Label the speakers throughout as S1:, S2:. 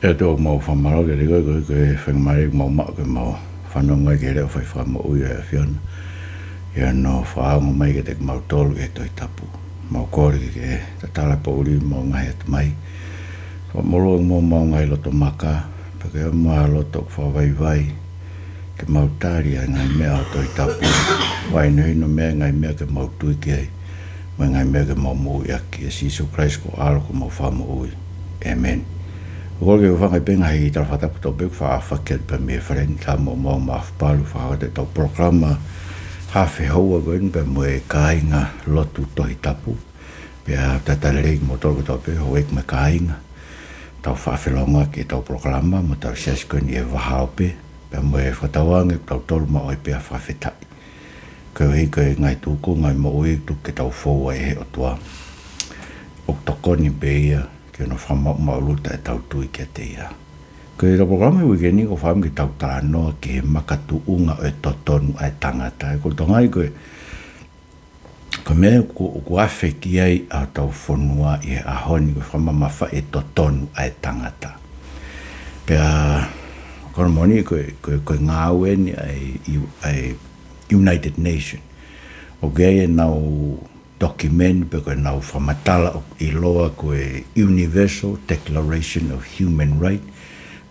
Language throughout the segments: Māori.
S1: e to mo fa malo ke ke fa mai mo ma ke mo fa no ngai ke le fa mo u e fion ya no fa mo mai ke te mo tol ke to tapu mo ko ke ta tala po ri mo ngai et mai fa mo lo mo ngai lo to maka pe ke mo lo to fa vai ke mo tari ngai me to tapu vai no me ngai me ke mo tu ke mo ngai me ke mo ya ke Jesus Christ ko al ko mo fa mo u amen. Porque eu vou bem aí trabalhar para o bem fazer para me frente a mo palu fazer o programa hafe hoa gon para me cainga lotu toi tapu para tatalei motor que tope hoek me cainga tau fafelonga que tau programa mo tau ses gon e vahape para me fatawang tau tol mo e pe fafeta que ngai tu ko ngai mo e tu que tau fo e o tua o tokoni beia que no fama maluta e tau tui ke te ia. Ke ra programa wikeni ko fam ki tau tano ke Makatu'unga e totonu e tangata. Ko tongai ko me ko afeki ai a tau fonua e ahoni ko fama mafa e totonu e tangata. Pea ko moni ko ngawen ai United Nation. O gaya nau document porque nau famatala i loa ko Universal Declaration of Human Rights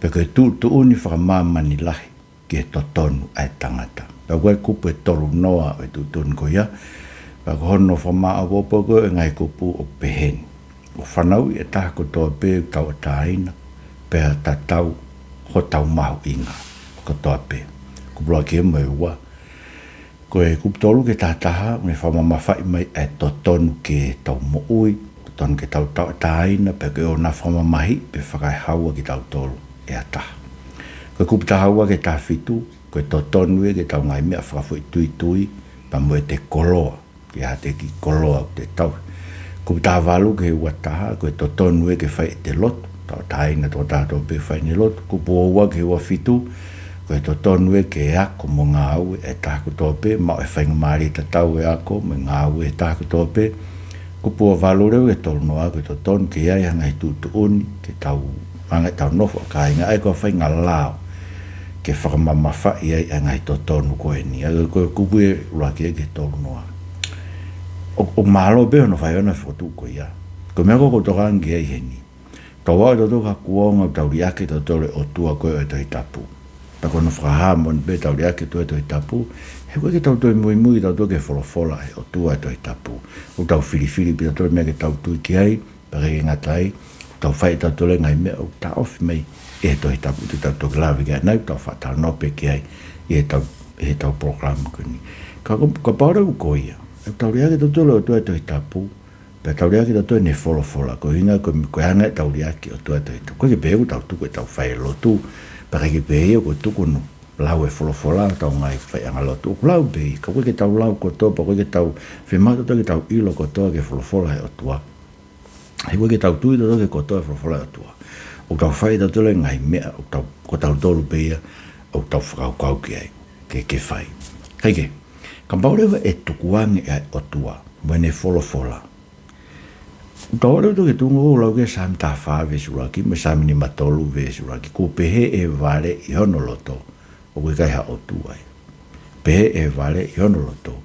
S1: porque tu uni whakamamani lahi ke totonu ai tangata. Pa koe kupu e toru noa e tutun ko ia pa ko hono whamaa wopo ko e ngai kupu o pehen. O whanau e taha ko toa pe tau ataina pe ta tau ho tau mahu inga ko toa pe. Kupula ke mo e ua ko e kuptolu ke tataha me fa mama fa mai e totonu ke tau mo ui totonu ke tau taina pe ke ona fa mama hi pe fa kai hawa ke tau tolu e ata ko kupta hawa ke ta fitu ko totonu ke tau ngai me fa foi tui pa mo te koloa ke ate ki koloa te tau kupta valu ke wataha ko totonu ke fa te lot tau taina to tato pe fa ni lot ku po wa ke wa fitu ko to tonu e ke ako mo ngau e taku tope ma e whainga maari ta tau e ako mo ngau e taku tope ko pua valore e tolu noa ko to tonu ke ai hanga i tutuuni ke tau hanga tau nofo ka inga ai ko whainga lao ke whakamama whai ai hanga i to tonu ko e ni ko kupu e raki e ke tolu noa o malo be no whai ona whotu ko ia ko mea ko tokangi ai heni tawa e to toka kuonga tau riake to tole o tua ko e to i tapu pa kono frahamo be tau lia ke to tapu he ko ke tau to muy tau to ke folofola o tu to tapu o tau fili pe to me ke tau tu ki ai pa ke ngatai tau fai tau to le ngai me o ta off me e to tapu tau to grave ke nai tau fa tau no pe ki ai e tau program ko ni ka para ko ia e tau lia ke to lo to tapu pe tau lia ke to ne folofola ko inga ko hanga tau lia ke o to ko ke pe tau tu ko tau fai lo tu para que veio ko tu kono lau e folofola tau ngai fai anga lo tu lau be ka ko ke tau lau ko to pa ko ke tau fe ma to ke tau ilo ko to ke folofola e o tua ai ko ke tau tu to ke ko to e folofola e o tua o tau fai to le ngai me o tau ko tau tolu be o tau frau kau ke ai ke fai kai ke kambaure e tukuange e o tua mene folofola Tore to ke tungo lau ke samta fa ve suraki me samini matolu ve suraki ko pehe e vale i hono loto o ke kai ha o tu ai pehe e vale i hono loto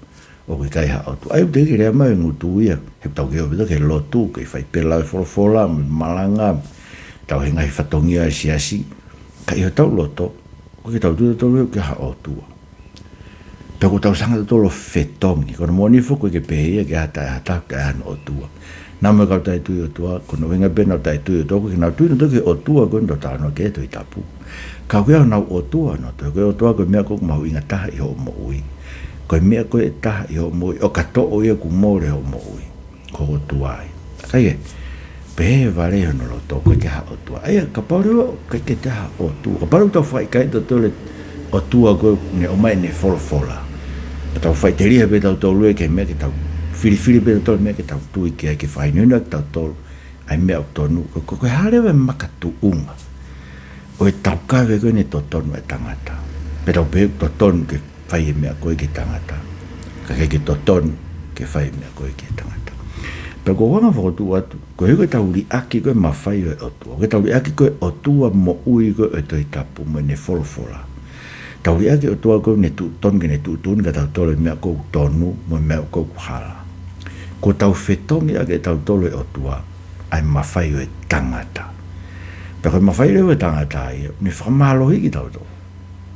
S1: o ke kai ha o tu ai te ke rea mai ngutu ia he tau ke o ke lotu ke fai pela e folofola malanga tau he ngai fatongia siasi kai o tau loto o ke tau tu ke ha o tu pe ko tau sanga to lo fetongi ko moni fo ko ke pehe ke hata ka an o tu na me ka tai tu tua ko no venga bena tai tu to ko na tu no ke o tua ko ndo ta no ke to tapu ka ko na o tua no to ko o tua ko me ko mau inga ta i ho mo ui ko me ko ta i ho mo o ka to o ye ku mo re ho mo ui ko o tua ai kai pe vale no lo to ko ke ha o tua ai ka pa ro ke ta o tua ka pa ro to fai kai to le o tua ko ne o mai ne fola to fai te ria be to lu ke me ke ta fili pe to me ke tau tu ki ke fai no tau to ai me tonu ko hare ve Makatu'unga o tau ka ve ko ne totonu e tangata pero pe totonu ke fai me ko ke tangata ka ke totonu ke fai me ko ke tangata pe ko wanga fo tu atu ko he ko tau li aki ko mawhai o tua ko tau li aki ko o tua mo ui ko e toi tapu mo ne folofola tau li aki o tua ko ne tu ton ke ne tu tun ka tau tole mea ko tonu mo mea ko hala ko tau fetongi ake tau tole o tua ai mawhai o e tangata pe ko mawhai o e tangata ia ne whamalohi ki tau tole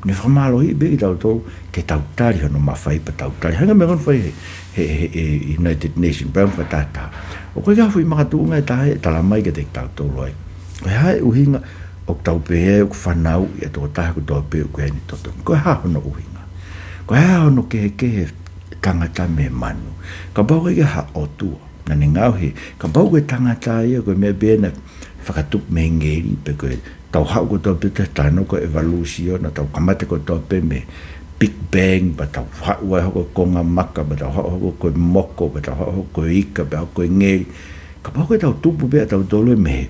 S1: ne whamalohi be ki tau tole ke tau tari hono mawhai pa tau tari hanga mea kon whai he United Nations Brown Fatata o koe ka fui Makatu'unga e tahe e talamai ke te tau tolo ai koe hae uhinga o tau pehe o whanau i a tō tahe ko tō pehe o koe ni totonu koe hae hono uhinga koe hae hono kehe tangata me manu ka bau ke ha o tua na ne ngau he ka bau ke tangata ia koe mea bēna whakatup me ngeri pe koe tau hau ko tō pehe te tano ko evalusio na tau kamate ko tō pehe me Big Bang, ba tau haua hoko konga maka, ba tau hoko koe moko, ba tau hoko koe ika, ba hoko koe ngeri. Ka pao koe tau tupu bea tau tolo mehe.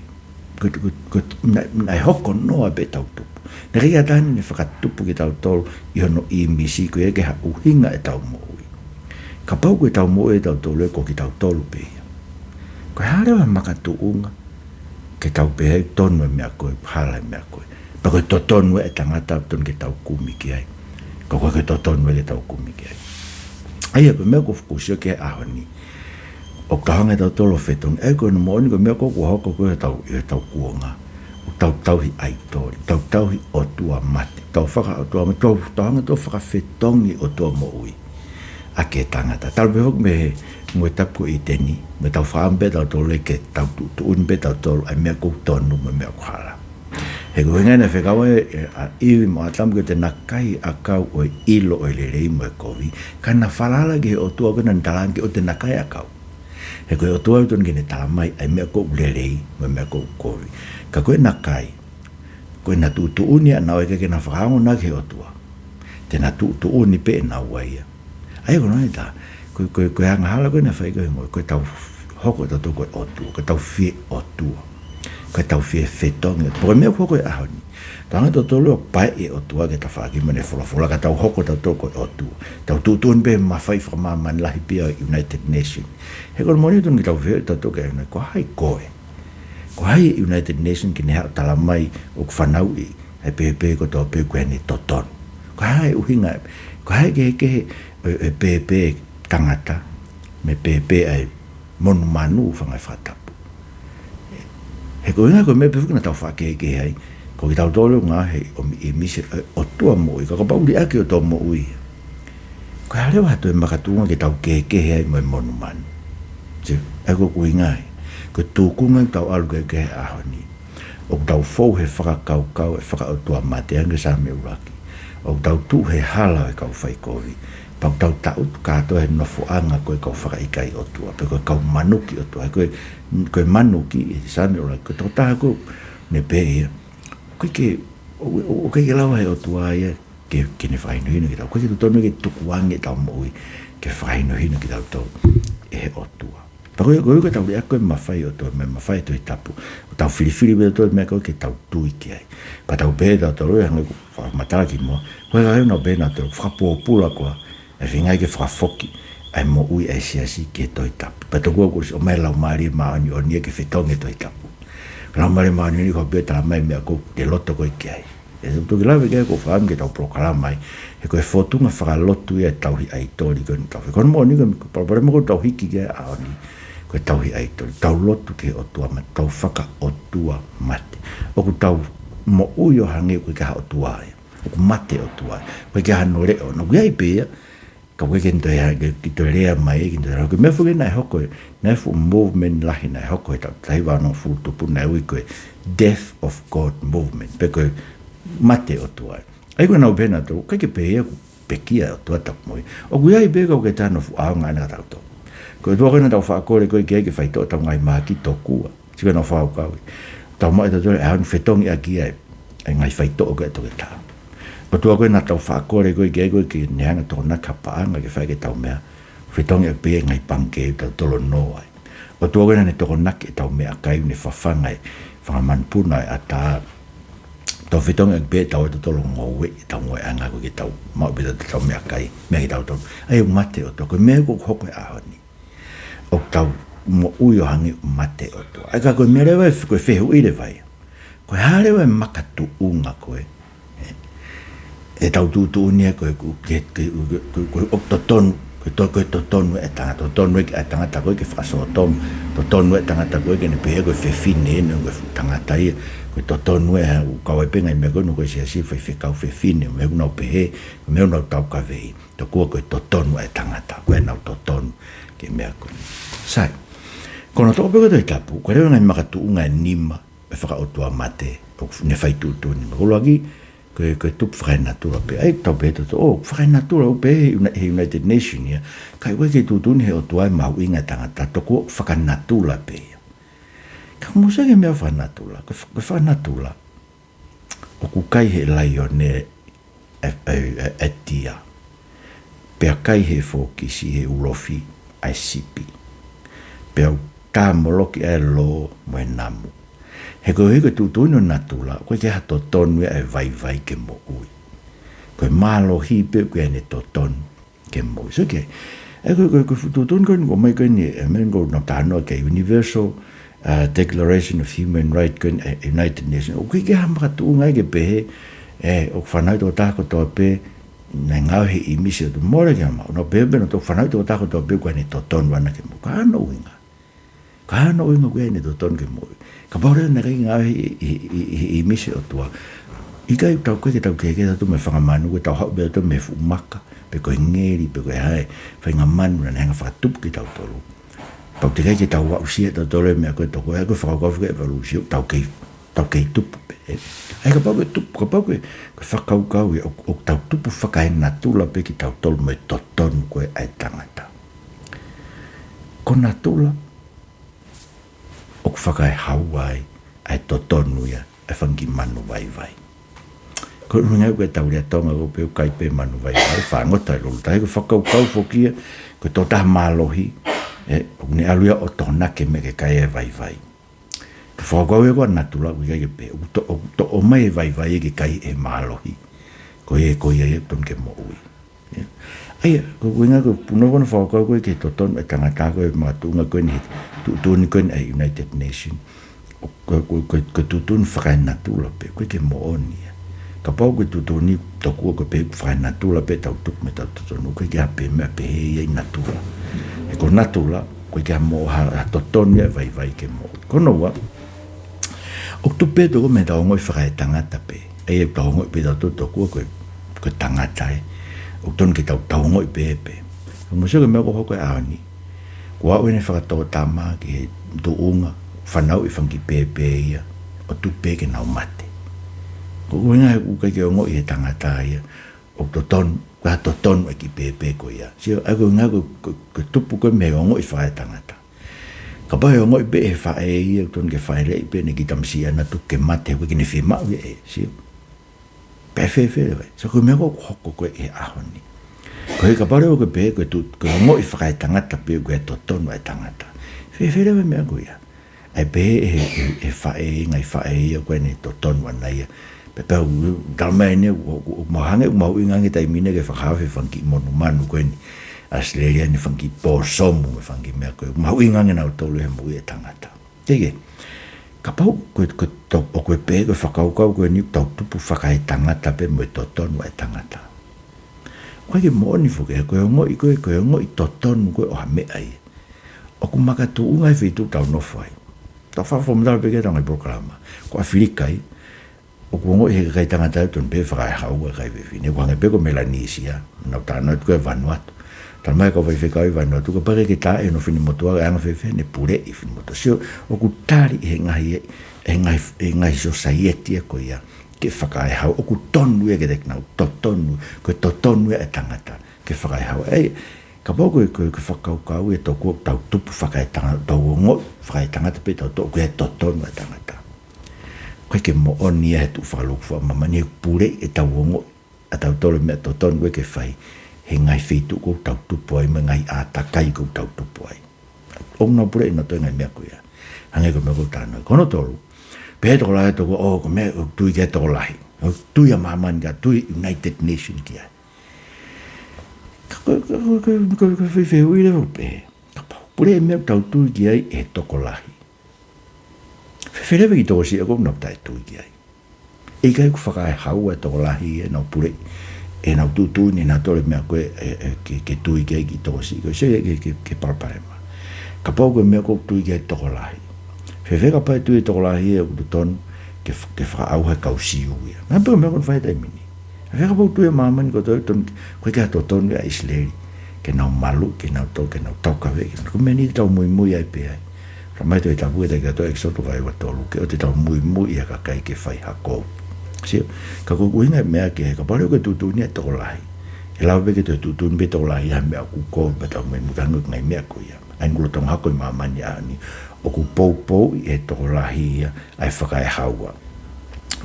S1: Nai hoko noa be tau tupu. Na ria tani ne whakatupu ki tau tolo i hono i misi koe eke ha uhinga e tau moui. Ka pao koe tau moui e tau tolo e ko ki tau tolo bea. Koe harewa Makatu'unga ke tau bea tonu e mea koe, hala e mea koe. Pa koe totonu e tangata ton ke tau kumi ki ai. Ko ke totonu e tau kumi ki ai. Ai ko mea ko fukusio ke ahoni. O kahanga tau tolo whetong. E ko no mooni ko mea ko hoko ko e tau kuonga. O tau hi aitori. Tau hi o tua mate. Tau whaka o tua mate. Tau hanga tau whaka whetongi o tua moui. A ke tangata. Tau behok me mwe tapu i teni. Me tau whaambe tau tolo e ke tau tuunbe tau tolo. Ai mea ko tonu me mea ko hala. He ko ngana whekawa a iwi mo atamu ke te nakai a kau o ilo o lelei mo e kovi. Kana whalala ke o tua kena ntalangi o te nakai a kau. He koe o tua utun ke ne talamai ai mea ko lelei mo mea ko kovi. Ka koe nakai. Koe na tuuni a nao e ke na whakaango na ke o tua. Te na tuuni pe e nao waia. Ai ko nai ta. Koe hanga hala koe na whaikoe mo. Koe tau hoko tau koe o tua. Koe tau fie o tua. Koe tau fie whetongi. Poi mea kua koe ahoni. Tanga tau tolo pai e o tua ke ta whaaki mene wholafola. Ka tau hoko tau tolo koe o tua. Tau tuun pe mawhai whakamaman lahi pia United Nations. He koe moni tun ki tau whio tau tolo ke ko hai koe. Ko hai United Nations ki ne hao talamai o whanau i. He pepe ko tau pe koe ni totonu. Ko hai uhinga. Ko hai ke e pepe tangata. Me pepe ai monu manu whangai whatapu. He ko inga ko me pefuki na tau whakeke hai. Ko ki tau tolo ngā hei o mi misi o tua moui. Ka pauli ake o tau moui. Ko harewa hatu e Makatu'unga ki tau keke hai mo e monu manu. E ko inga hai. Ko tūkunga tau alu keke hai ahoni. O tau fau he whakakau e whaka o tua mate anga sa me uraki. O tau tu he hala e kau whaikovi. Pau tau tau kato he nofo anga koe kau whakaikai o tua. Pe koe kau manuki o tua. Koe manuki e same ora ko tota ko ne pe ko ke o ke lawa e o tua ia ke ne fai no hino ki tau ko ke tonu ke tukuangi tau moi ke fai no hino ki tau e o tua pa ko tau ia ko mawhai o tua me mawhai to i tapu tau filifili be to me ko ke tau tui ki ai pa tau be tau toro ia ngo mataki mo ko ga no be na to frapo pula ko e vinga ke frafoki ai mo ui ai siasi ke toi tapu. Pato kua kursi o mai lau maari maani o nia ke whetonge toi tapu. Lau maari maani ni ko beta la mai mea ko te loto koe ki ai. E se tuki lawe kia ko whaam ke tau prokalamai. He koe whotunga whakalotu ia tau hi ai tori koe tau. Kono mo ni koe parapare mo ko tau hiki kia a oni. Koe tau hi ai tori. Tau lotu ke o tua mate. Tau whaka o tua mate. O ku tau mo ui o hange koe ka o tua ai. O ku mate o tua ai. Koe kia hano reo. No kia i pēia. Ka koe ke to rea mai ke to rea me fu na hoko na fu movement lahi na hoko ta taiwa no fu tupu na ui koe death of God movement pe koe mate o tua ai koe na ubena to kai ke pe ia pekia o tua tapu moi o kuia i be ko ke tano fu aunga na tau to koe tua koe na tau whaakore koe ke whai to tau ngai maki to kua tika na whao kaui tau mai ta tore ahan whetongi a kia ai ngai whai to o koe to ke tau o tua koe na tau whaakore koe ke neanga tō na kapaanga ke whai ke tau mea whetongi a pia ngai pangke tau tolo no ai o tua koe na ne tō na ke tau mea kai ne whawhangai whangamanpuna a tā tau whetongi a pia tau e tolo ngowe tau ngoe anga koe ke tau mau pita tau mea kai mea ke tau tolo ai o mate o tua koe mea koe hoko e ahoni o tau mo uyo hangi mate o tua. Ai ka koe mea rewa koe whehu i le vai. Koe harewa e Makatu'unga koe. E tau tūtu unia koe totonu, koe totonu e tangata, totonu e tangata koe ke whakasotonu, totonu e tangata koe ke ne pehe koe whewhine e koe tangata ia, koe totonu e kawai penga i mea koe no koe sia si whewhikau whewhine, mea unau pehe, mea unau tau kawei, to kua koe totonu e tangata, koe nau totonu ke mea koe. Sai, kono toko peko toi tapu, koe rewa ngai Makatu'unga e nima, e whakaotua mate, ne whaitūtu nima, koloaki, koe tupu whakainatura pe, ai tau pe toto, whakainatura o pe he United Nations ia, kai koe ke tūtuni he o tuai mau inga tangata, toko whakanatura pe ia. Ka musa ke mea whakanatura, koe whakanatura, o ku kai he lai o ne e tia, pea kai he fōkisi he urofi ai sipi, pea tā moloki e lo mo e namu. He koe heke tūtuni o natula, koe ke ha totonu e vai ke mo ui. Koe malo hipe koe ne totonu ke mo ui. So ke, e koe tūtuni koe ko mai koe ni, e meren koe na tāno ke Universal Declaration of Human Rights koe United Nations. O koe ke ha Makatu'unga e ke pehe, o whanau tō tāko tō pe, na ngau he imisi o tō more ke ama. No pehe no tō whanau tō tāko tō pe koe ne totonu ana ke mo. Ka ano uinga. Ka ano uinga koe ne totonu ke mo ui. Ka paure na kai ngā i misi o tua. I kai tau koe ke tau keke tatu me whangamanu, koe tau hau bea tau me fumaka, pe koe ngeri, pe koe hae, whangamanu na hanga whakatupu ki tau tolu. Pau te kai ke tau wau sia tau tolu mea koe tau koe, koe whakakofu ke walu sia, tau kei tupu pe. Ai ka pau koe tupu, ka pau koe whakaukau e o tau tupu whakae natula pe ki tau tolu me totonu koe ai tangata. Ko natula, o whakae hauai ai totonu ia e whangi manu vai. Ko runga koe tau rea tonga ko peo kai pe manu vai, whangota i lulu. Tahe ko whakaukau whokia, ko tōtaha mālohi, o ne aluia o tōna ke me ke kai e vai. Ko whakau e koa natula kui kai ke pe, o mai e vai e ke kai e mālohi, ko e ton ke mo ui. Aia, ko kuinga ko puno kono whakau koe ke totonu e tangata koe Makatu'unga koe ni tūtuni koe ni United Nations. Ko tūtuni whakainatula pe, koe ke mooni. Ka pau koe tūtuni tokua koe pe whakainatula pe tau tupu me tau totonu, koe ke hape mea pe hei natula. E ko natula, koe ke mo ha totonu e vai ke mo. Kono wa, o tupe toko me tau ngoi whakai tangata pe, e tau ngoi pe tau tokua koe tangata e. O ton ki tau ngoi pepe. Mo se me ko ko ani. Ko a wene whakatau tama ki he tu'unga, whanau i whangi pepe ia, o tupe ke nau mate. Ko wenga he kukai ke o ngoi he tangata ia, o totonu e ki pepe ko ia. Sio, ai ko ngā ko tupu ko me o ngoi whae tangata. Ka pahe o ngoi pe he whae ia, o ton ke whae rei pe ne ki tamsi ana tu ke mate, ko ki ne whimau ia e, sio. Pefe vai. So ko me ko hoko ko e ahoni. Ko ka pare o ko pe ko ngo I whakai tangata pe ko e totonu e tangata. Fefe vai me ko ia. Ai pe e whae ngai whae ko ne totonu ana ia. Pe pe dalmane o mahange o mau ingangi tai mine ke whakawe whanki monu manu ko ni Australia ni whanki po somu me whanki me ko mau ingangi na o tolu he mu e tangata. Tege. Ka pau koe pe koe whakaukau koe ni tau tupu whakai tangata pe mo totonu e tangata. Koe ke mooni whuke, koe ngoi totonu koe o hame ai. O ku Makatu'unga e whitu tau nofai. Tau whawhamdara pe ke tau ngai programa. Ko Afrikai, o ku ngoi he kai tangata e ton pe whakai haua kai wewine. Ko hange pe ko Melanesia, nau tāna tu koe Vanuatu. Tal mai ko vai ficar i Vanuatu ko pare ke ta e no fini motua anga fefe ne pure I fini motua. Sio o ku tari e ngai society ko ia ke whakai hau o ku tonu e ke teknau totonu ko totonu e tangata ke whakai hau e ka pau ko whakaukau e tau tau tupu whakai tangata tau ngo whakai tangata pe tau ko e totonu e tangata ko ke mo oni e tu whalukua mamani pure e tau ngo a tau tole me totonu e ke whai he ngai whitu ko tau tupu ai me ngai atakai ko tau tupu ai. Ongna pure ina toi ngai mea kuia. Hange ko mea ko tāna. Kono tolu. Pehe toko lahi toko, ko mea tui kia toko lahi. Tui a maman kia, tui United Nations kia. Ko whiwhiu I lewa pehe. pule me tau tui ki ai e toko lahi. Whewherewe ki toko si ako nau tai tui ki ai. E kai ku whakae hau e toko lahi e nau pule e nau tūtui ni nā tole mea koe ke tui ki ai ki toko si. Koe se ke parparema. Ka pau koe mea koe tui ki ai toko lahi. Whewhe ka pai tui toko lahi e kutu tonu ke whakaauha kau siu ia. Nā pau mea koe whai tai mini. Whewhe ka pau tui e mamani ko toi tonu koe kia totonu ia isleri. Ke nau malu, ke nau tau, ke nau tau kawe. Ko mea ni tau mui ai pe ai. Ramai toi tapu e tai ka toi eksoto kai wa tolu. Ke o te tau mui ia ka kai ke whai hakou. Sio, ka kuinga mea ke ka pare ke tutuni e toko lahi. E lau ke toi tutuni be toko lahi ha mea kukou be tau mui mutangu ngai mea ko ia. Ai ngulo tong hako i mamani ani. O ku pou e toko lahi ia ai whakai haua.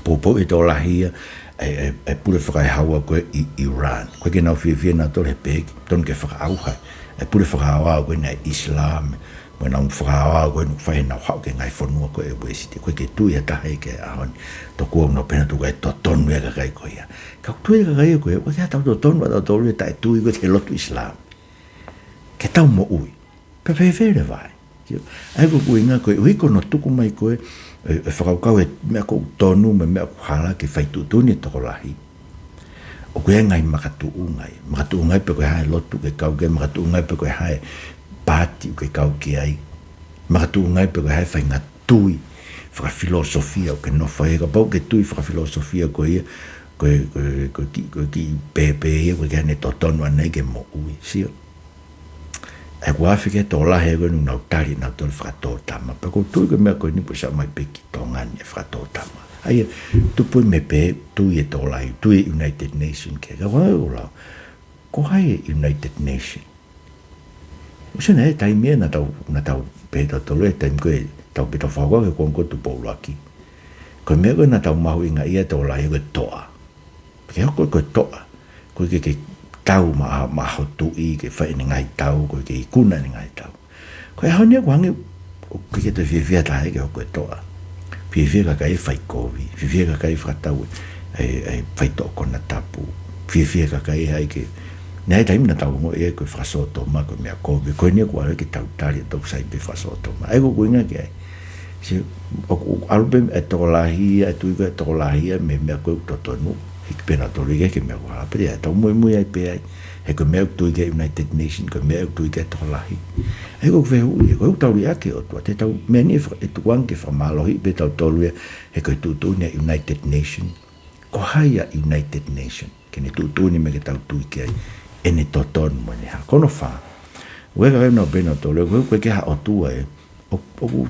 S1: Pou e toko lahi ia ai pure whakai haua koe i Iran. Koe ke nau whiawhia nā tole peki, ton ke whakaauhai. Ai pure whakaauhai koe nei Islam. Mo nau whakaauhai koe nuk whahe nau hau ke ngai whanua koe e wesiti. Koe ke tui a tahe ke ahoni. To kua no pena tu kai totonu e kakai koe ia. Kau tui e kakai koe, koe kia tau totonu a tau tolu e tae tui koe ke lotu Islam. Ke tau mo ui. Pewhere vai. Ai ko kuinga koe, ui kono tuku mai koe, e whakaukau e mea ko tonu me mea ko hala ke whaitutuni e toko lahi. O koe ngai Makatu'unga. Makatu'unga pe koe hae lotu ke kau ke, Makatu'unga pe koe hae pati ke kau ke ai. Makatu'unga pe koe hae whainga tui, whakafilosofia o ke nofa e ka pau ke tui whakafilosofia koe ia, koe ki pepe ia, koe ke hane totonu anei ke mo ui, sio. E kua whike tō lahe koe nung nau tari nau tōle whakatō tama. Pa ko tui koe mea koe nipu sa mai peki tō ngani e whakatō tama. Aia, tupui me pe, tui e tō lahi, tui e United Nation ke. Ka wai o lau, ko hai e United Nation. Usena e taimia na tau pe tau tolu e taim koe, tau pe tau whakua ke kongko tu pōlu aki. Koe mea koe na tau mahu inga ia tō lahi koe toa. Ke hoko koe toa, koe ke tau maho tui ke whai ni ngai tau, koe ke ikuna ni ngai tau. Koe haunia ko hangi, koe ke te whiawhia tahe ke hoko e toa. Whiawhia ka kai whai kovi, whiawhia ka kai whakatau e whai tō kona tapu. Whiawhia ka kai hai ke, nei taim na tau ngo e koe whasoto ma koe mea kovi. Koe nia ko ara ke tau tari e tau sai pe whasoto ma. Ai ko kuinga ke ai. Si, alupe e toko lahia, e tui koe e toko lahia, me mea koe totonu. Hiki pena tolu ke mea wala pere ai tau mui ai pe ai he ko mea tui ke United Nation ko mea tui ke toko lahi ai ko vehu i ko tau ria ke o tua te tau meni e tuang ke whamalohi pe tau tolu he ko tutu ni United Nation ko hai a United Nation ke ne tutu ni me ke tau tui ke ai e ne totonu mo ne ha kono wha ue ka no pena tolu ko ke ha o tua o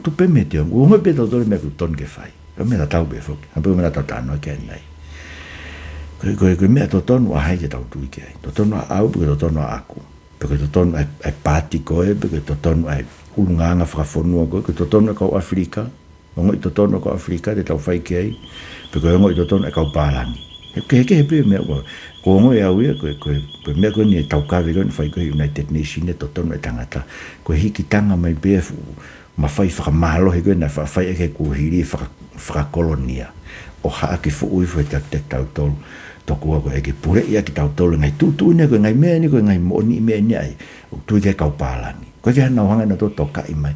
S1: tu pe me te o me pe tau tolu me ku ton ke whai ko me na tau be fok ha pe me na tau tano ke nei koe mea totonu a hai ke tau tui ke ai. Totonu a au, peke totonu a aku. Peke totonu a pati koe, peke totonu a urunganga whakafonua koe, peke totonu a kau Afrika, ongo i totonu a kau Afrika, te tau whai ke ai, peke ongo i totonu a kau Pālangi. Heke hepe mea koe, ko ongo e au ia, koe mea koe ni e tau kawe koe, whai koe United Nation e totonu e tangata, koe hiki tanga mai bea ma whai whakamalo he koe, na whai eke kuhiri whakakolonia. O haa ke fuui fwe te tau tolu, toko ako e ke pure ia ki tau tolu ngai tutu ni koe ngai mea ni koe ngai moni mea ni ai o tui ke kau Pālangi koe ke hana whanga na tō toka i mai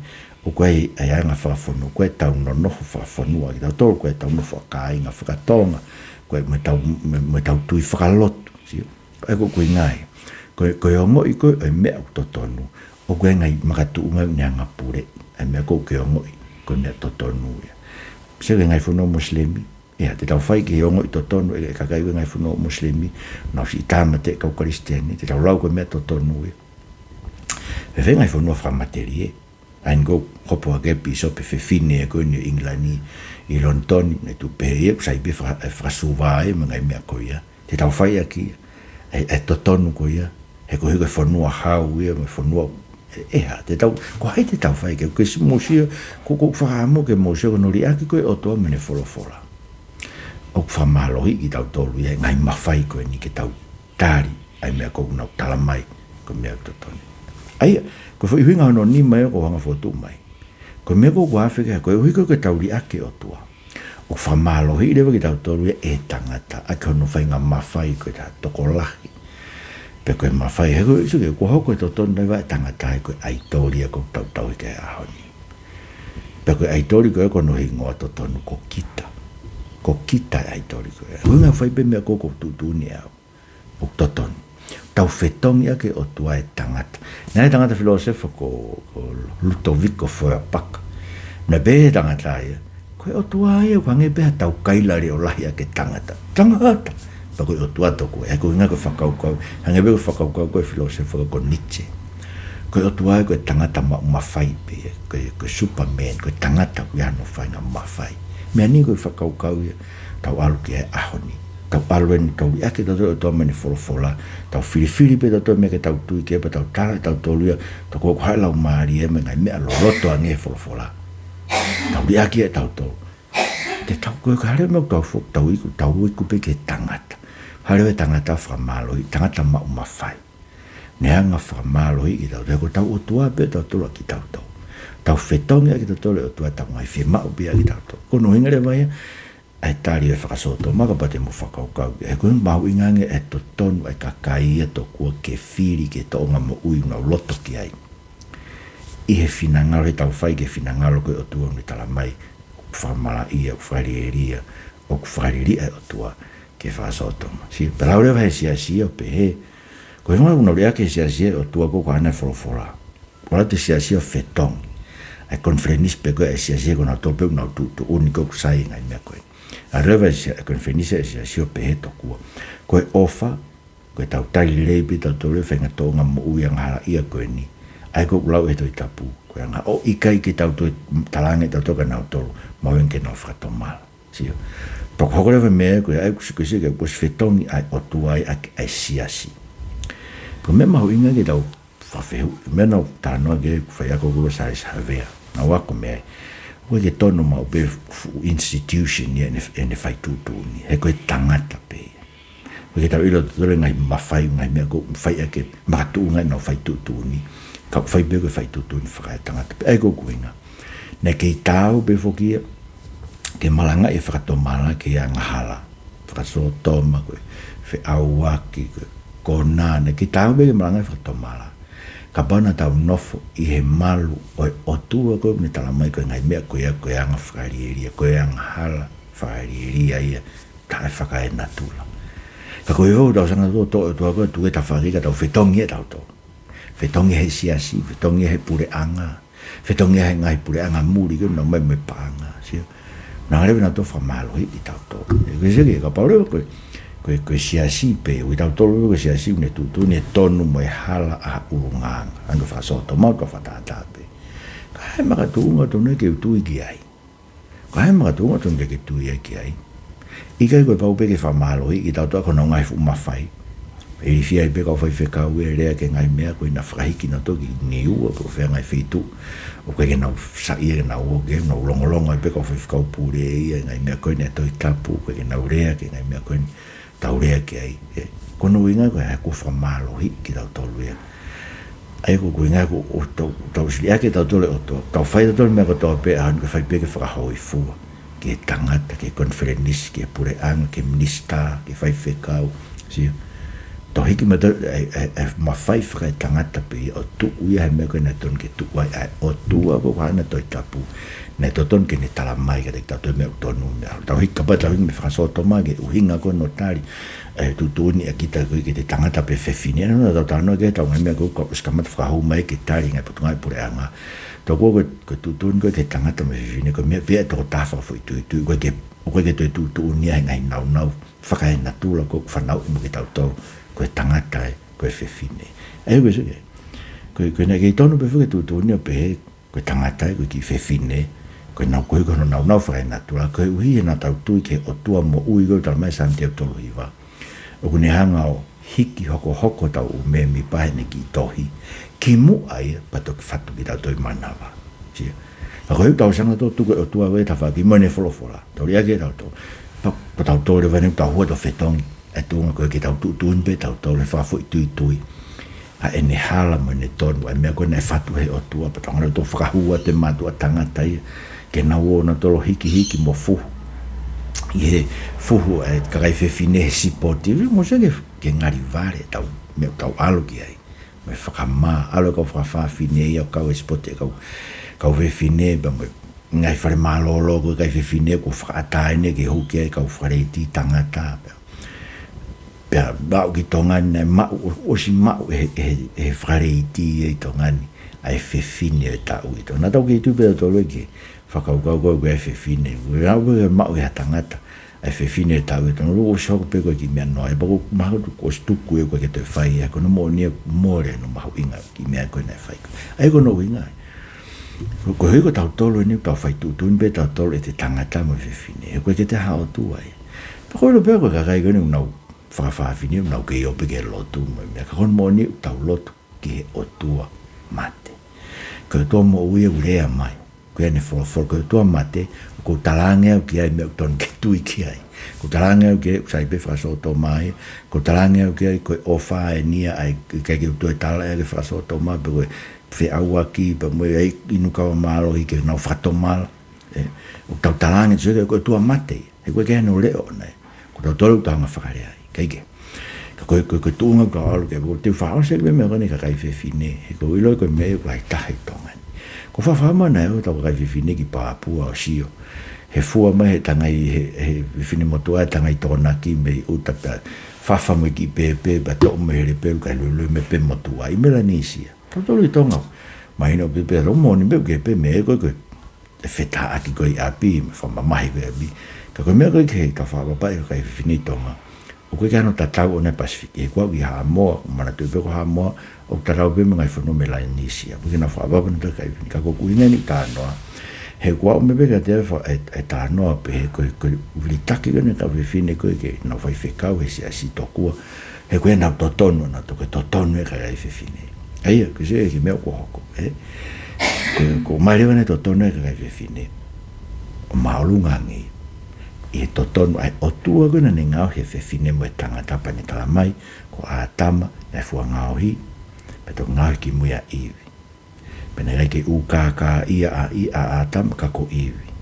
S1: o koe ai anga whakafonu koe tau no noho whakafonua ki tau tolu koe tau no whakainga whakatonga koe me tau tui whakalotu koe koe ngai koe ongo i koe ai mea o totonu o koe ngai Makatu'unga ni anga pure ai mea koe ongo i koe mea totonu ia se ngai whanau muslimi ia te tau whai ke ongo i totonu e kakai ngai whanau muslimi nau si tāmate kau kristiani te tau lau koe mea totonu ia e whengai whanau whamateri e ain go hopo a gepi so pe whewhine e koe ni Inglani i London e tu pe e sai pe whakasuwa e mga mea koe ia te tau whai aki e totonu koe ia he koe koe whanua hau ia me whanua ha te tau ko hai te tau whai ke si mosia ko whahamo ke mosia ko nori aki koe o toa mene wholofola o whamalohi ki tau tolu ia ngai mawhai koe ni ke tau tari ai mea kou nau talamai ko mea totoni ai ko whi huinga hono ni mai ko hanga fotu mai ko mea kou whawhika koe hui koe tauri ake o tua o whamalohi rewa ki tau tolu ia e tangata a kono whainga mawhai koe ta toko lahi pe koe mawhai he koe isu ke kua hoko e totonu nei wai tangata he koe aitori e ko tau ke ahoni pe koe aitori koe ko nohi ngoa totonu ko kita aitori koe hunga whai pe mea koko tutuni au o totonu tau whetongi ake o tua e tangata nei tangata filosofa ko Ludovico Feuerbach na be tangata ia koe o tua ia ko hange beha tau kailari o lahi ake tangata pa koe o tua toko e koe inga koe whakaukau hange be koe whakaukau koe filosofa ko Nietzsche koe o tua koe tangata mawhai pe koe Superman koe tangata koe ano whai nga mawhai mea ni koe whakaukau ia tau alu ki e ahoni tau alu eni tau li ake tau toa mani wholofola tau whiriwhiri pe tau mea ke tau tui kia pa tau tala tau toluia tau kua kuhai lau maari e me ngai mea loloto ange wholofola tau li ake e tau tolu te tau koe ka hare mea tau iku pe ke tangata hare we tangata whamaloi tangata mawhai neanga whamaloi i tau teko tau o tua pe tau tolu ki tau tau whetongi ake tau tolu o tua tau ngai whemau pe ake tau tolu kono hingare mai ai tari e whakasoto maka pa te mo whakaukau e koe mau ingange e to tonu e kakai e to kua ke whiri ke to onga mo ui unau loto ki ai i he whinangalo he tau whai ke whinangalo koe o tua ni tala mai whamala ia o whareria o whareria o tua ke whakasoto si pelau rewa he sia o pe he koe ngā unau rea ke sia o tua ko hana wholofola wala te sia o whetongi ai konferenis pe koe e sia kona tope unau tu uniko kusai ngai mea koe a rewa e konferenisa e sia pe he tokua koe ofa koe tau taili reipi tau tole whenga tōnga mo ui ang hala ia koe ni ai koe ulau e toi tapu koe anga o ikai ki tau toi talange tau toka nau tolu maueng ke nau whakatomala sio toko hoko rewa mea koe ai kusikusi ke kus whetongi ai o tuai ai siasi koe me mahu inga ki tau whawhehu me nau tānoa ke whai ako kua sa havea na wako mea koe ke tono mau pe institution ni ene whai tūtūni he koe tangata pe koe ke tau ilo tore ngai mawhai ngai mea ko whai ake Makatu'unga no whai tūtūni kau whai pe koe whai tūtūni whakai tangata pe ai ko kuinga ne kei tāu pe whokia ke malanga e whakatomala ke ia ngahala whakasotoma koe whi auaki koe kona ne kei tāu pe ke malanga e whakatomala ka bana tau nofo i he malu o tua koe ni tala mai koe ngai mea koe anga whakarieria koe anga hala whakarieria ia tae whakae natula ka koe hau tau sanga tua koe tue ta wharika tau whetongi e tau tau whetongi he siasi whetongi he pure anga whetongi he ngai pure anga muri koe na mai me paanga sio na rewe na to whamalo i tau tau koe seke ka paurewa koe siasi pe ui tau tolu koe siasi une tutu ne tonu mo e hala a urunganga anga whasoto mau ka whatata pe ka hai Makatu'unga tonu ke utui ki ai ka hai Makatu'unga tonu ke tui ai ki ai ikai koe pau pe ke whamalo i tau tau kono ngai fu mawhai e i fia i pe kau whai whekau e rea ke ngai mea koe na whahiki na toki ni ua koe whea ngai whitu o koe ke nau sai e nau o ke nau longolongo i pe kau whai whekau pure e ngai mea koe ne toi tapu koe ke nau rea ke ngai mea koe tau rea ki ai kono winga koe hako whamalo hi ki tau tolu ea ai ko winga ko tau sili ake tau tole o tau whai tau tole mea ko tau pe ahan koe whai pe ke whakahau i fua ke tangata, ke konferenis, ke pureanga, ke minista, ke whai whekau sio tau hiki ma tau ma whai whakai tangata pe o tu uia he mea koe na ton ke tu wai o tua ko hana toi tapu ne toton ke ne tala mai ke tau toi mea tonu tau hiki kapa tau hiki me whakasoto mai ke uhinga ko no tari tutuni a kita koe ke te tangata pe whewhini ano tau tano ke tau ngai mea koe ka uskamata whakahau mai ke tari ngai putungai pureanga tau koe tutuni koe ke tangata me whewhini koe mea pia toko tawha fo i tui koe ke toi tutuni a ngai nau whakai natula koe whanau imu ke tau tau koe tangata koe whewhini ai koe suke koe na kei tonu pe whuke tutuni a pe koe tangata koe ki whewhini koe nau koe kono nau whakai natula koe uhi e na tau tui ke o tua mo ui koe tala mai Santiago tolu hiwa o kune hanga o hiki hoko tau o me mi pahe ne ki tohi ki mu ai pato ki whatu ki tau toi manawa sia a koe tau sanga tau tuke o tua koe tawha ki mone wholofola tau ria ke tau tau pa tau tau re vane tau hua tau whetongi e tunga koe ki tau tuun pe tau tau le whafo i tui a ene hala mo ne tonu a mea koe ne whatu he o tua pa tau ngana tau whakahua te matua tangata ia ke na uona tolo hiki mo fuhu i he fuhu e kakai whewhine he sipoti mo se ke ngari vare tau me tau alo ki ai me whakama alo kau whawhawhine ia kau espote kau whewhine ba me ngai whare malolo ko kai whewhine ko whakataine ke huki ai kau whareiti tangata pia bau ki tongani mau osi mau he whareiti e tongani ai whewhine e tau i tō. Nā tau ki tupe o tōloi ki whakaukau koe koe whewhine. Koe mau e tangata ai whewhine e tau i tō. Nō o soko pe koe ki mea noa. E bako mahu ko stuku e koe ke te whai. Ako no mo nia more no mahu inga ki mea koe nei whai. Ai ko no inga. Ko hei ko tau tolo ni tau whai tūtuni pe tau tolo e te tangata mo whewhine. E koe ke te hao tu ai. Pako ilo pe koe kakai koe ni unau whakawhawhine unau ke iope ke lotu. Ka kono mo ni tau lotu ki o tua mate. Ko to mo uia urea mai. Ko ene for ko to mate ko talange o ki ai me ton ke tui ki ai. Ko talange o ki sai pe fraso to mai. Ko talange o ki ai ko ofa e nia ai ke to tala e fraso to mai pe fe aua ki pe mo ai inu ka malo i ke no fato mal. O tau talange so ko to mate. E ko ke no leo nei. Ko to tolu tanga whakare ai. Kaike. Ko tunga ka alo ke ko te whao se me ngani ka kai whewhine. Ko ilo ko me lai tahi tongani. Ko whawhama na eo tau kai whewhine ki pāpua o sio. He fua mai he tangai he whewhine motua tangai tōnaki me utapea. Whawhama ki pepe ba tō me here pelu kai lulu me pe motua. I mera nisia. Tau tolu i tonga. Mai no pepe romo ni me ke pe me e koe koe. E wheta aki koe api me whamamahi koe api. Ka koe mea koe ke ka whapapai kai whewhine tonga. O koe kano tatau o nei Pasifiki, e kua ki haa moa, mana tuipe ko haa moa, o tatau pe mga i whanu me lai nisia. Koe kena whaapapa na takai, ka ko kuinga ni tānoa. He kua o me peka te e tānoa pe he koe ulitaki kone ka whiwhine koe ke na whai whekau he si asi tokua. He koe nau totonu na to koe totonu e ka rai whiwhine. Aia, koe se e ki mea ko hoko. Ko marewa ne totonu e ka rai whiwhine. O maolunga ngi. I he totonu ai o tua kona ne ngau he whewhine mo e tangata pani tala mai ko a tama e fua ngau hi pe to ngau ki muia iwi pena rai ke ukaka ia a tama ka ko iwi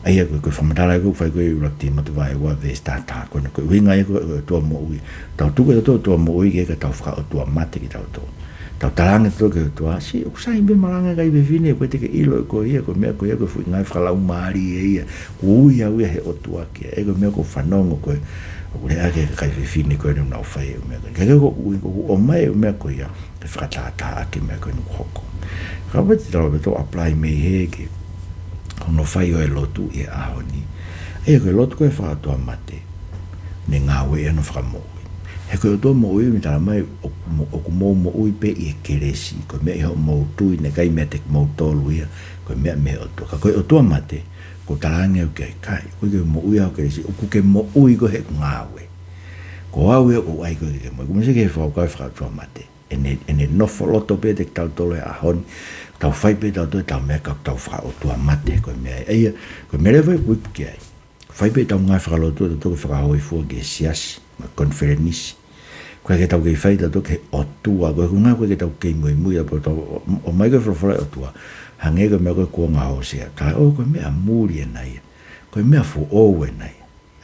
S1: aia koe whamatala koe whai koe urakti matu vai ua vesta tā kona koe winga e koe tua mo ui tau tuka tua mo ui ke ka tau whaka o tua mate ki tau tō tau talanga tō ke tua si o kusai be malanga kai whewhine koe teke ilo e koe ia koe mea koe ia koe fui ngai whakalau maari e ia uia he o tua kia e koe mea koe whanongo koe o kure ake kai whewhine koe ni unau whai e mea koe kake koe ui koe o mai e mea koe ia ke whakatata ake mea koe nuku hoko ka wati talo beto apply me he ke hono whai o e lotu e ahoni e koe lotu koe whakatua mate ne ngā ue e no whakamo he koe o tō mo ui mi tala mai o ku mō mo ui pe i e keresi koe mea i ho mō tui ne kai mea te mō tōlu ia koe mea mea o tō ka koe o tō mate ko talange o kai kai koe ke mo ui au keresi o ku ke mo ui ko he ngāwe ko au e o ai koe ke mo kumese ke whao kai whaka tō mate ene nofo loto pe te tau tolo e ahoni tau whai pe tau tō tau mea kau tau whaka o tō mate koe mea eia koe mea rewa i puipu ki ai whai pe tau ngai whaka loto tau tō whaka hoi fua ke siasi ma konferenisi koe ke tau kei whaita tō ke o tua, koe kunga koe ke tau kei mui mui, o mai koe whawhara o tua, hange koe mea koe kua ngā hosea, kai o koe mea muri e nei, koe mea fu ou e nei,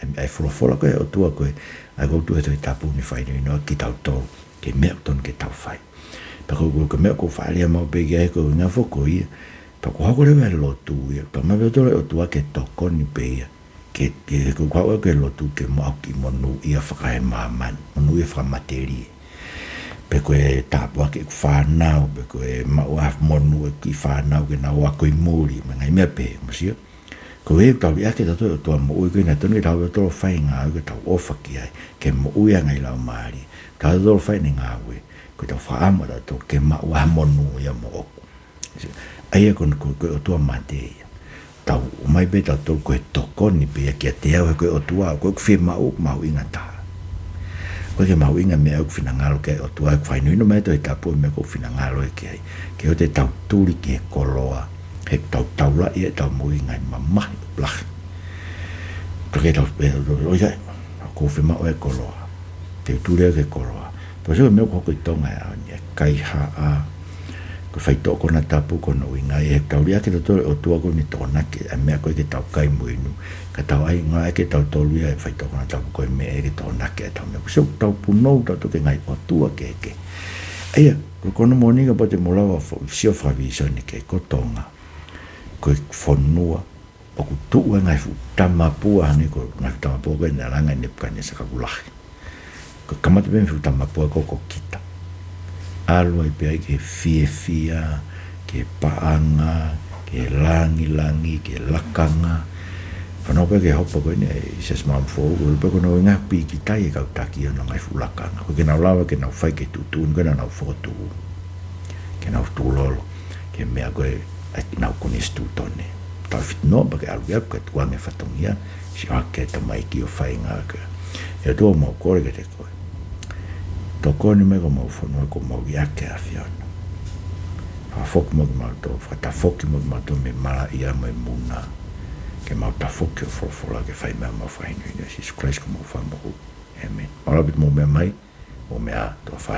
S1: ai whawhara koe o tua koe, ai kou tu he toi tapu ni whaini inoa ki tau tō, ke mea ton ke tau whai. Pa koe mea koe whaalia mau pegi ai koe ngā whoko ia, pa koe hako rewa e lotu ia, pa mai pētore o tua ke tokoni pe ia, ke ko kwa ke lotu ke mo ki monu ia whakahe maman monu ia whakamateri pe koe tāpua ke whanau pe koe maua monu ki whanau ke na wako i muri ma ngai mea pe masio ko e tau ia ke tato o tua mo ui koe na tonu ke tau e tolo whai ngā ui ke tau ofa ki ai ke mo ui a ngai lau maari tau tolo whai ni ngā ui koe tau whaama tato ke maua monu ia mo oku aia koe o tua mate ia tau o mai be tau tolu koe tokoni pe kia te au he koe o tua koe kuwhi mau inga tā koe ke mau inga mea au kuwhina ngalo ke o tua koe whainuino mai toi tapu mea koe kuwhina ngalo e ke ai ke o te tau turi ki he koloa he tau taula i e tau mui ngai mamahi lahi koe ke tau oiga koe whi mau e koloa te turi e ke koloa po se mea koe koe tonga e au ni e kai haa ko fai to ko na tapu ko no inga e tau lia ke to o tua ko ni tona ke a me ko ke tau kai muinu ka tau ai nga ke tau to lia e fai to ko na tapu ko me e ke tona ke tau me so tau puno tau to ke ngai o tua ke ai ko no moni ka pote mola wa sio fa vision ke ko tonga ko fonua o ku tu ngai fu tamapua ni ko ngai tamapua ko na langa ni ka ni sa ka kulahi ko kamata ben fu tamapua ko kita aloi pe ke fia ke paanga ke langi ke lakanga pano pe ke hopa ko ni ses mam fo ko pe ko no nga pi ki tai ka taki no ngai fu lakanga ko ke na lava ke na fai ke tutun ko na foto ke na tu lolo ke me ago na ko ni stutone ta fit no ba ke alu ya ko tu ane fatongia si ake ta mai ki o fai nga ka e do mo ko ke te ko toko ni me ko mo fo no ko mo ya ke afiona a fok mo ma to fa ta fok mo ma to me mala ia mo muna ke ma ta fok fo la ke fai me ma fai ni si Christ ko mo fa mo amen ora bit mo me mai o me a to fa